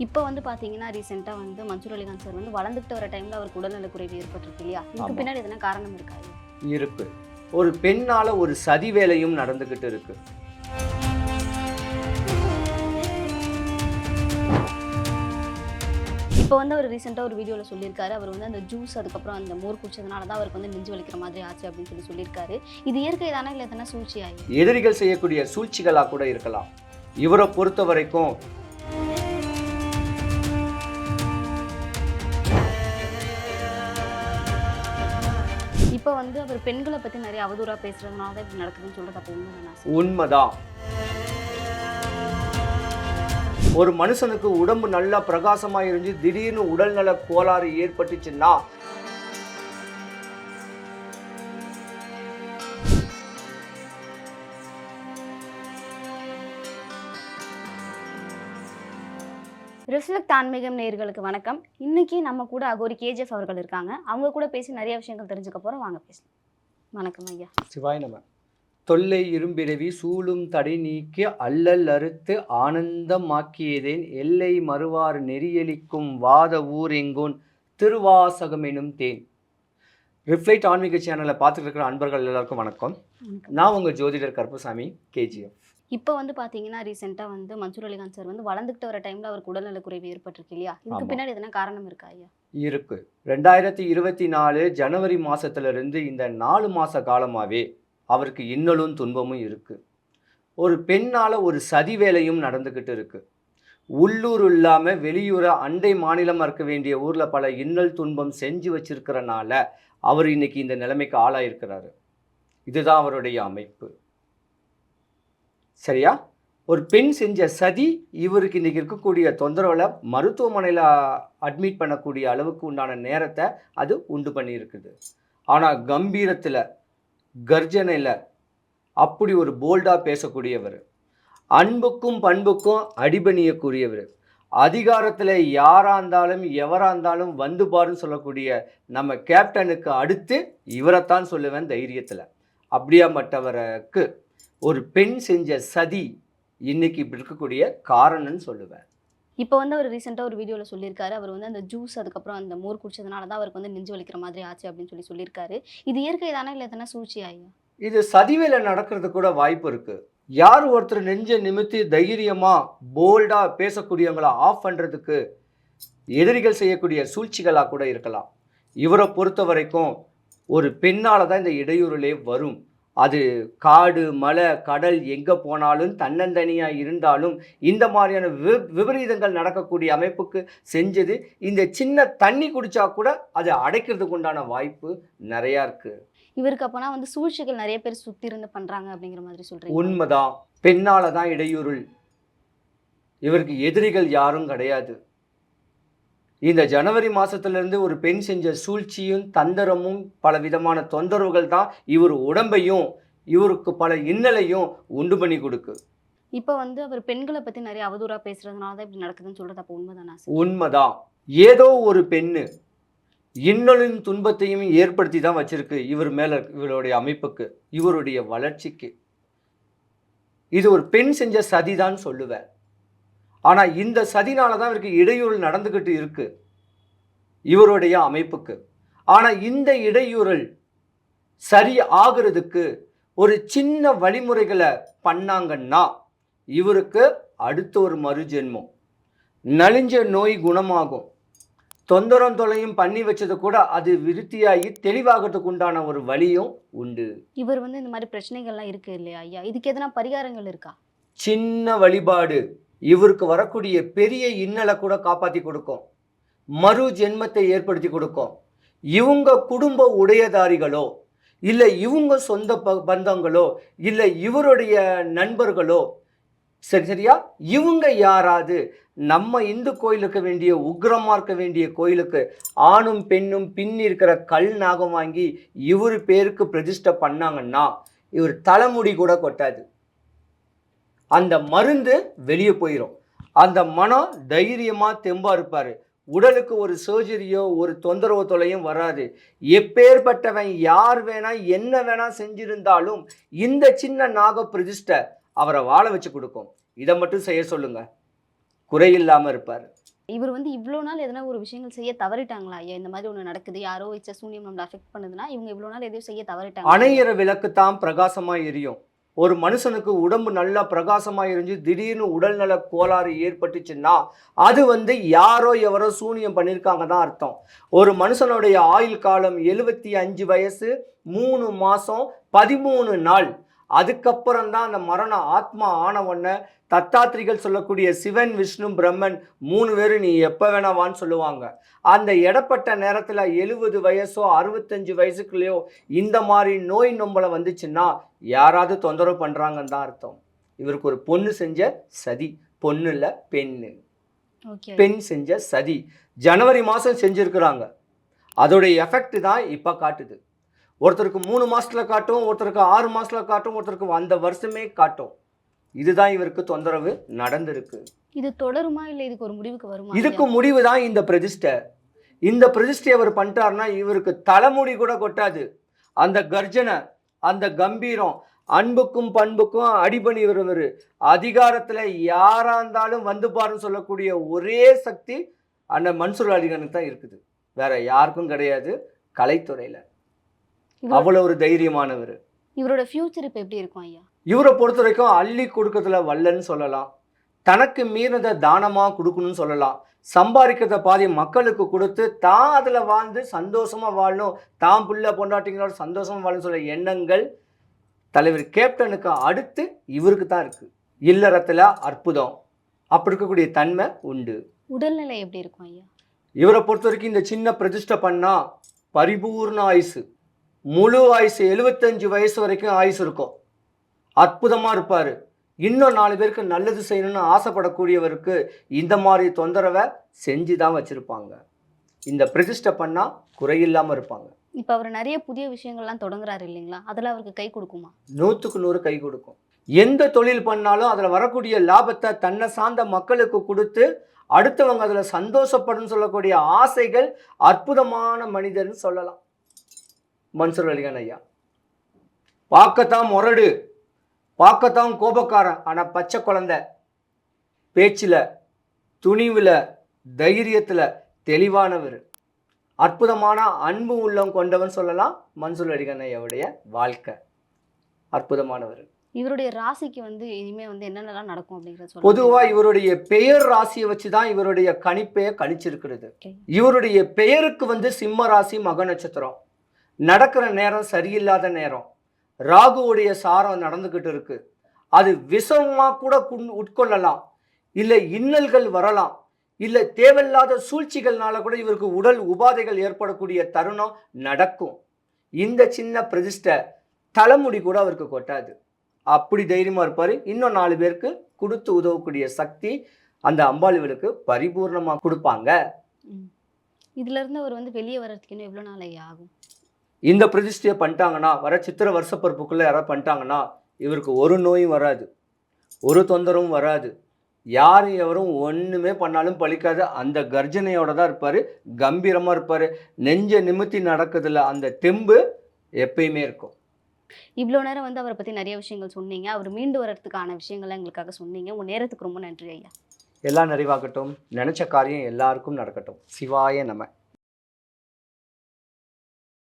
இப்போ வந்து பார்த்தீங்கன்னா, ரீசென்ட்டா வந்து மன்சூர் அலிகான் சார் வந்து வளர்ந்துகிட்டு வர டைம்ல அவருக்கு உடல்நலக்குறைவு ஏற்பட்டிருக்கு இல்லையா? இதுக்கு ஆமா. பின்னாடி எதனா காரணம் இருக்கா? இருக்கு. ஒரு பெண்ணால ஒரு சதி வேலையும் நடந்துகிட்டு இருக்கு. இப்போ வந்து அவர் ரீசென்ட்டா ஒரு வீடியோல சொல்லியிருக்காரு. அவர் வந்து அந்த ஜூஸ் அதுக்கப்புறம் அந்த மோர் குடிச்சதுனால தான் அவருக்கு வந்து நெஞ்சு வலிக்கிற மாதிரி ஆச்சு அப்படின்னு சொல்லியிருக்காரு. இது இயற்கை தானா இல்ல எதனா சூழ்ச்சியா? எதிரிகள் செய்யக்கூடிய சூழ்ச்சிகளா கூட இருக்கலாம். இவரை பொறுத்த வரைக்கும் இப்போ வந்து அவர் பெண்கள பத்தி நிறைய அவதூறா பேசுறதுனால தான் இப்படி நடக்குதுன்னு சொல்றது அப்ப உண்மைதானா? உண்மைதான். ஒரு மனுஷனுக்கு உடம்பு நல்லா பிரகாசமா இருந்து திடீர்னு உடல்நல கோளாறு ஏற்பட்டுச்சுன்னா ரிஃப்ளெக்ட் ஆன்மீகம் நேயர்களுக்கு வணக்கம். இன்னைக்கு நம்ம கூட அகோரி கேஜிஎஃப் அவர்கள் இருக்காங்க. அவங்க கூட பேசி நிறைய விஷயங்கள் தெரிஞ்சுக்க போறோம். வாங்க பேசலாம். வணக்கம் ஐயா. சிவாய் நம. தொல்லை இரும்பிறவி சூழும் தடை நீக்கி அல்லல் அறுத்து ஆனந்தமாக்கியதேன் எல்லை மறுவார் நெறியலிக்கும் வாத ஊர் எங்கோன் திருவாசகம் எனும் தேன். ரிஃப்ளெக்ட் ஆன்மீக சேனலை பார்த்துட்டு இருக்கிற அன்பர்கள் எல்லாருக்கும் வணக்கம். நான் உங்கள் ஜோதிடர் கருப்புசாமி, கேஜிஎஃப். இப்போ வந்து பார்த்தீங்கன்னா, ரீசென்ட்டா வந்து மன்சூர் அலிகான் சார் வந்து வளர்ந்துகிட்டு வர டைம்ல அவருக்கு உடல்நலக்குறைவு ஏற்பட்டிருக்கு இல்லையா? இதுக்கு பின்னாடி எதனா காரணம் இருக்கா ஐயா? இருக்கு. 2024 ஜனவரி மாசத்திலிருந்து இந்த 4 மாச காலமாவே அவருக்கு இன்னலும் துன்பமும் இருக்கு. ஒரு பெண்ணால ஒரு சதி வேலையும் நடந்துகிட்டு இருக்கு. உள்ளூர் இல்லாம வெளியூர அண்டை மாநிலமா இருக்க வேண்டிய ஊர்ல பல இன்னல் துன்பம் செஞ்சு வச்சிருக்கிறனால அவர் இன்னைக்கு இந்த நிலைமைக்கு ஆளாயிருக்கிறாரு. இதுதான் அவருடைய அமைப்பு. சரியா? ஒரு பெண் செஞ்ச சதி இவருக்கு இன்னைக்கு இருக்கக்கூடிய தொந்தரவுல மருத்துவமனையில் அட்மிட் பண்ணக்கூடிய அளவுக்கு உண்டான நேரத்தை அது உண்டு பண்ணி இருக்குது. ஆனால் கம்பீரத்தில் கர்ஜனையில் அப்படி ஒரு போல்டாக பேசக்கூடியவர், அன்புக்கும் பண்புக்கும் அடிபணியக்கூடியவர், அதிகாரத்தில் யாராக இருந்தாலும் எவராக இருந்தாலும் வந்து பாருன்னு சொல்லக்கூடிய நம்ம கேப்டனுக்கு அடுத்து இவரைத்தான் சொல்லுவேன் தைரியத்தில். அப்படியாப்பட்டவருக்கு ஒரு பெண் செஞ்ச சதி இன்னைக்கு இப்படி இருக்கக்கூடிய காரணம்னு சொல்லுவேன். இப்போ வந்து அவர் ரீசெண்டா ஒரு வீடியோல சொல்லியிருக்காரு. அவர் வந்து அந்த ஜூஸ் அதுக்கப்புறம் அந்த மோர் குடிச்சதுனால தான் அவருக்கு வந்து நெஞ்சு வலிக்கிற மாதிரி ஆச்சு அப்படின்னு சொல்லியிருக்காரு. இது இயற்கை தானா இல்ல எதனா சூழ்ச்சியா? இது சதிவேலை நடக்கிறது கூட வாய்ப்பு இருக்கு. யார் ஒருத்தர் நெஞ்ச நிமித்தி தைரியமா போல்டா பேசக்கூடியவங்களை ஆஃப் பண்றதுக்கு எதிரிகள் செய்யக்கூடிய சூழ்ச்சிகளா கூட இருக்கலாம். இவரை பொறுத்த வரைக்கும் ஒரு பெண்ணால தான் இந்த இடையூறுலே வரும். அது காடு மலை கடல் எங்கே போனாலும் தன்னந்தனியாக இருந்தாலும் இந்த மாதிரியான விபரீதங்கள் நடக்கக்கூடிய அமைப்புக்கு செஞ்சது. இந்த சின்ன தண்ணி குடிச்சா கூட அதை அடைக்கிறதுக்கு உண்டான வாய்ப்பு நிறையா இருக்கு. இவருக்கு அப்போனா வந்து சூழ்ச்சிகள் நிறைய பேர் சுற்றி இருந்து பண்ணுறாங்க அப்படிங்கிற மாதிரி சொல்கிறீங்க. உண்மைதான். பெண்ணால தான் இடையூறுள். இவருக்கு எதிரிகள் யாரும் கிடையாது. இந்த ஜனவரி மாதத்துலேருந்து ஒரு பெண் செஞ்ச சூழ்ச்சியும் தந்திரமும் பல விதமான தொந்தரவுகள் தான் இவர் உடம்பையும் இவருக்கு பல இன்னலையும் உண்டு பண்ணி கொடுக்கு. இப்போ வந்து அவர் பெண்களை பற்றி நிறைய அவதூறாக பேசுறதுனால தான் இப்படி நடக்குதுன்னு சொல்கிறது அப்போ உண்மைதானா? உண்மைதான். ஏதோ ஒரு பெண்ணு இன்னலின் துன்பத்தையும் ஏற்படுத்தி தான் வச்சிருக்கு இவர் மேலே, இவருடைய அமைப்புக்கு, இவருடைய வளர்ச்சிக்கு. இது ஒரு பெண் செஞ்ச சதிதான் சொல்லுவேன். ஆனால் இந்த சதினால தான் இவருக்கு இடையூறு நடந்துக்கிட்டு இருக்கு இவருடைய அமைப்புக்கு. ஆனால் இந்த இடையூறல் சரி ஆகிறதுக்கு ஒரு சின்ன வழிமுறைகளை பண்ணாங்கன்னா இவருக்கு அடுத்த ஒரு மறுஜென்மம், நலிஞ்ச நோய் குணமாகும். தொலையும் பண்ணி வச்சது கூட அது விருத்தியாகி தெளிவாகிறதுக்கு உண்டான ஒரு வழியும் உண்டு. இவர் வந்து இந்த மாதிரி பிரச்சனைகள்லாம் இருக்கு இல்லையா ஐயா? இதுக்கு எதனா பரிகாரங்கள் இருக்கா? சின்ன வழிபாடு இவருக்கு வரக்கூடிய பெரிய இன்னலை கூட காப்பாற்றி கொடுக்கும், மறு ஜென்மத்தை ஏற்படுத்தி கொடுக்கும். இவங்க குடும்ப உடையதாரிகளோ இல்லை இவங்க சொந்த பந்தங்களோ இல்லை இவருடைய நண்பர்களோ சரியா இவங்க யாராவது நம்ம இந்து கோயில் இருக்க வேண்டிய உக்ரமாக இருக்க வேண்டிய கோயிலுக்கு ஆணும் பெண்ணும் பின் இருக்கிற கல் நாகம் வாங்கி இவர் பேருக்கு பிரதிஷ்டை பண்ணாங்கன்னா இவர் தலைமுடி கூட கொட்டாது. அந்த மருந்து வெளியே போயிடும். அந்த மனம் தைரியமாக தெம்பா இருப்பார். உடலுக்கு ஒரு சர்ஜரியோ ஒரு தொந்தரவு தொலையும் வராது. எப்பேற்பட்டவன் யார் வேணா என்ன வேணா செஞ்சிருந்தாலும் இந்த சின்ன நாக பிரதிஷ்டை அவரை வாழ வச்சு கொடுக்கும். இதை மட்டும் செய்ய சொல்லுங்க, குறையில்லாமல் இருப்பார். இவர் வந்து இவ்வளோ நாள் எதனா ஒரு விஷயங்கள் செய்ய தவறிட்டாங்களா ஐயா? இந்த மாதிரி ஒன்று நடக்குது, யாரோ வச்ச சூனியம் நம்மளை அஃபெக்ட் பண்ணுதுன்னா இவங்க இவ்வளோ நாள் எதையும் செய்ய தவறிட்டாங்க. அணையிற விளக்கு தான் பிரகாசமா எரியும். ஒரு மனுஷனுக்கு உடம்பு நல்லா பிரகாசமா எரிஞ்சு திடீர்னு உடல்நல கோளாறு ஏற்பட்டுச்சுன்னா அது வந்து யாரோ எவரோ சூனியம் பண்ணியிருக்காங்க தான் அர்த்தம். ஒரு மனுஷனுடைய ஆயுள் காலம் 75 வயசு 3 மாசம் 13 நாள். அதுக்கப்புறம் தான் அந்த மரண ஆத்மா ஆனவொன்ன தத்தாத்திரிகள் சொல்லக்கூடிய சிவன் விஷ்ணு பிரம்மன் 3 பேரும் நீ எப்போ வேணா வான்னு சொல்லுவாங்க. அந்த இடப்பட்ட நேரத்தில் 70 வயசோ 65 வயசுக்குள்ளேயோ இந்த மாதிரி நோய் நொம்பலை வந்துச்சுன்னா யாராவது தொந்தரவு பண்ணுறாங்கன்னு தான் அர்த்தம். இவருக்கு ஒரு பொண்ணு செஞ்ச சதி, பொண்ணு இல்லை பெண்ணு, பெண் செஞ்ச சதி ஜனவரி மாதம் செஞ்சுருக்குறாங்க. அதோடைய எஃபெக்ட் தான் இப்போ காட்டுது. ஒருத்தருக்கு 3 மாசத்துல காட்டும், ஒருத்தருக்கு 6 மாசத்துல காட்டும், ஒருத்தருக்கு அந்த வருஷமே காட்டும். இதுதான் இவருக்கு தொந்தரவு நடந்திருக்கு. இது தொடருமா இல்லை இதுக்கு ஒரு முடிவுக்கு வருமா? இதுக்கு முடிவு தான் இந்த பிரதிஷ்டை. இந்த பிரதிஷ்டை அவர் பண்ணிட்டாருன்னா இவருக்கு தலைமுடி கூட கொட்டாது. அந்த கர்ஜனை, அந்த கம்பீரம், அன்புக்கும் பண்புக்கும் அடிபணி வருவர், அதிகாரத்தில் யாரா இருந்தாலும் வந்து பாருன்னு சொல்லக்கூடிய ஒரே சக்தி அந்த மன்சூர் அலிகானுக்கு தான் இருக்குது. வேற யாருக்கும் கிடையாது. கலைத்துறையில் அவ்வளோ ஒரு தைரியமானவர். இவரோட ஃபியூச்சர் இப்போ எப்படி இருக்கும் ஐயா? இவரை பொறுத்த வரைக்கும் அள்ளி கொடுக்கறதுல வல்லன்னு சொல்லலாம். தனக்கு மீறத தானமாக கொடுக்கணும்னு சொல்லலாம். சம்பாதிக்கிறத பாதி மக்களுக்கு கொடுத்து தான் அதில் வாழ்ந்து சந்தோஷமாக வாழணும், தான் பிள்ளை பொண்டாட்டிங்களோட சந்தோஷமாக வாழணும்னு சொல்ல எண்ணங்கள் தலைவர் கேப்டனுக்கு அடுத்து இவருக்கு தான் இருக்குது. இல்லறத்தில் அற்புதம் அப்படி இருக்கக்கூடிய தன்மை உண்டு. உடல்நிலை எப்படி இருக்கும் ஐயா? இவரை பொறுத்த வரைக்கும் இந்த சின்ன பிரதிஷ்டை பண்ணால் பரிபூர்ண ஆயுசு, முழு ஆயுசு 75 வயசு வரைக்கும் ஆயுசு இருக்கும். அற்புதமாக இருப்பார். இன்னும் 4 பேருக்கு நல்லது செய்யணும்னு ஆசைப்படக்கூடியவருக்கு இந்த மாதிரி தொந்தரவை செஞ்சு தான் வச்சுருப்பாங்க. இந்த பிரதிஷ்டை பண்ணால் குறையில்லாமல் இருப்பாங்க. இப்போ அவர் நிறைய புதிய விஷயங்கள்லாம் தொடங்குறாரு இல்லைங்களா? அதில் அவருக்கு கை கொடுக்குமா? 100க்கு 100 கை கொடுக்கும். எந்த தொழில் பண்ணாலும் அதில் வரக்கூடிய லாபத்தை தன்னை சார்ந்த மக்களுக்கு கொடுத்து அடுத்தவங்க அதில் சந்தோஷப்படும் சொல்லக்கூடிய ஆசைகள் அற்புதமான மனிதர்னு சொல்லலாம் மன்சூர் அலிகான் ஐயா. பார்க்கத்தான் முரடு, பார்க்கத்தான் கோபக்காரன், ஆனால் பச்சை குழந்தை. பேச்சில், துணிவில், தைரியத்தில் தெளிவானவர். அற்புதமான அன்பு உள்ளம் கொண்டவன் சொல்லலாம் மன்சூர் அலிகான் ஐயாவுடைய வாழ்க்கை. அற்புதமானவர். இவருடைய ராசிக்கு வந்து இனிமே வந்து என்னென்னலாம் நடக்கும் அப்படிங்கிறத பொதுவாக இவருடைய பெயர் ராசியை வச்சு தான் இவருடைய கணிப்பையை கணிச்சிருக்கிறது. இவருடைய பெயருக்கு வந்து சிம்ம ராசி மக நட்சத்திரம். நடக்கிற நேரம் சரியில்லாத நேரம். ராகுவுடைய சாரம் நடந்துக்கிட்டு இருக்கு. அது விஷமா கூட உட்கொள்ளலாம், இல்லை இன்னல்கள் வரலாம், இல்லை தேவையில்லாத சூழ்ச்சிகள்னால கூட இவருக்கு உடல் உபாதைகள் ஏற்படக்கூடிய தருணம் நடக்கும். இந்த சின்ன பிரதிஷ்டை தலைமுடி கூட அவருக்கு கொட்டாது. அப்படி தைரியமாக இருப்பார். இன்னும் 4 பேருக்கு கொடுத்து உதவக்கூடிய சக்தி அந்த அம்பாளுகளுக்கு பரிபூர்ணமாக கொடுப்பாங்க. இதுல இருந்து அவர் வந்து வெளியே வர்றதுக்கு இன்னும் எவ்வளோ நாள் ஆகும்? இந்த பிரதிஷ்டையை பண்ணிட்டாங்கன்னா, வர சித்திரை வருஷப்பருப்புக்குள்ளே யாராவது பண்ணிட்டாங்கன்னா இவருக்கு ஒரு நோயும் வராது, ஒரு தொந்தரவும் வராது. யார் எவரும் ஒன்றுமே பண்ணாலும் பழிக்காது. அந்த கர்ஜனையோட தான் இருப்பார், கம்பீரமாக இருப்பார். நெஞ்ச நிமித்தி நடக்கிறதுல அந்த தெம்பு எப்பயுமே இருக்கும். இவ்வளோ நேரம் வந்து அவரை பற்றி நிறைய விஷயங்கள் சொன்னீங்க. அவர் மீண்டு வர்றதுக்கான விஷயங்கள்லாம் எங்களுக்காக சொன்னீங்க. உங்கள் நேரத்துக்கு ரொம்ப நன்றி ஐயா. எல்லாம் நிறைவாகட்டும். நினச்ச காரியம் எல்லாருக்கும் நடக்கட்டும். சிவாய நம.